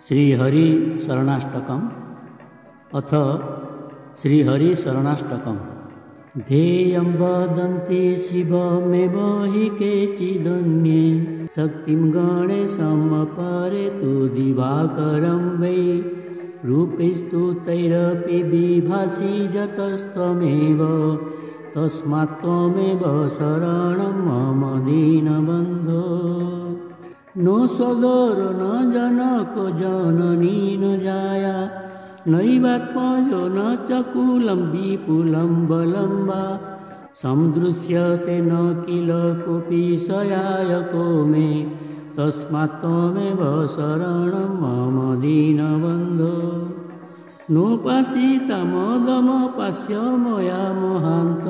श्रीहरि शरणाष्टकम् अथ श्रीहरिशरणाष्टकम्। ध्येयं वदन्ति शिवमेव हि केचिदन्ये, शक्तिं गणेशमपरे तु दिवाकरं वै। रूपैस्तु तैरपि विभासि जतस्त्वमेव, तस्मात् त्वमेव शरणं मम दीनबन्धो। न सदरो न जनको जननी न जाया, नैवात्मजो न च कुलं विपुलं बलं वा। सन्दृश्यते न किल कोऽपि सहायको मे, तस्मात् त्वमेव शरणं मम दीनबन्धो। नोपासितमदमपास्य मया महान्त,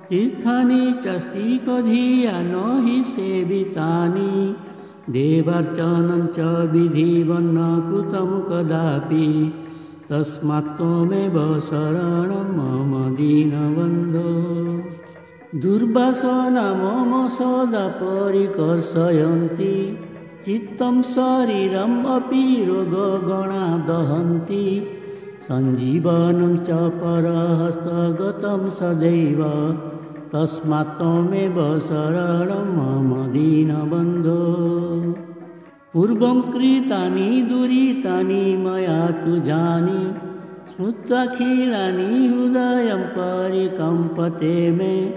तीर्थानि चास्तिकधिया न हि सेवितानि। देवार्चनं च विधिवन्न कृतं कदापि, तस्मात् त्वमेव शरणं मम दीनबन्धो। दुर्वासना मम सदा परिकर्षयन्ति, चित्तं शरीरम् अपि रोगगणा दहन्ति। सञ्जीवनं च परहस्तगतं सदैव, तस्मात् त्वमेव शरणं मम दीनबन्धो। पूर्वं कृतानि दुरितानि मया तु जानि, स्मृत्वाखिलानि हृदयं परिकम्पते मे।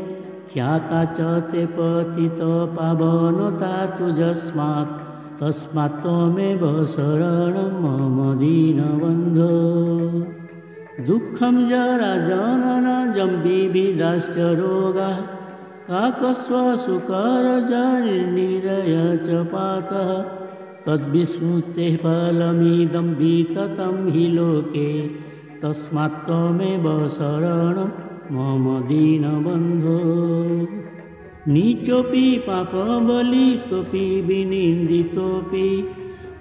ख्याता च ते पतितपावनता तुजस्मात्, तस्मात् त्वमेव शरणं मम दीनबन्धो। दुःखं जरा जननजं विविधाश्च रोगाः, काकस्वशुकरजनिर्निरय च पातः। तद्विस्मृतेः फलमिदं विततं हि लोके, तस्मात् त्वमेव शरणं मम दीनबन्धो। नीचोऽपि पापबलितोऽपि विनिन्दितोऽपि,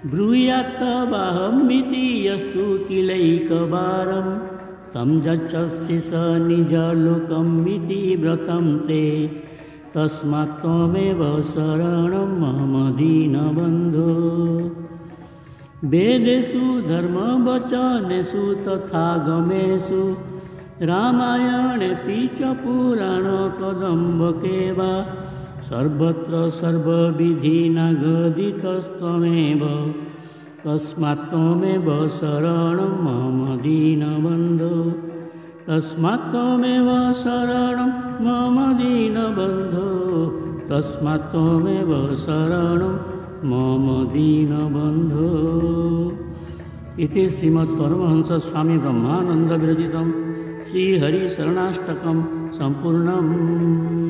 ब्रूयात्तवाहमिति यस्तु किलैकवारं। तं गच्छसि स निजलोकं इति व्रतं ते, तस्मात् त्वमेव शरणं मम दीनबन्धो। वेदेषु धर्मवचनेषु तथागमेषु, रामायणेऽपि च पुराणकदम्बके वा। सर्वत्र सर्वविधिनागदितस्त्वमेव, तस्मात् त्वमेव शरणं मम दीनबन्धो। तस्मात् त्वमेव शरणं मम दीनबन्धो, तस्मात् त्वमेव शरणं मम दीनबन्धो। इति श्रीमत्परमहंस स्वामी ब्रह्मानन्द विरचितं श्रीहरिशरणाष्टकं सम्पूर्णम्।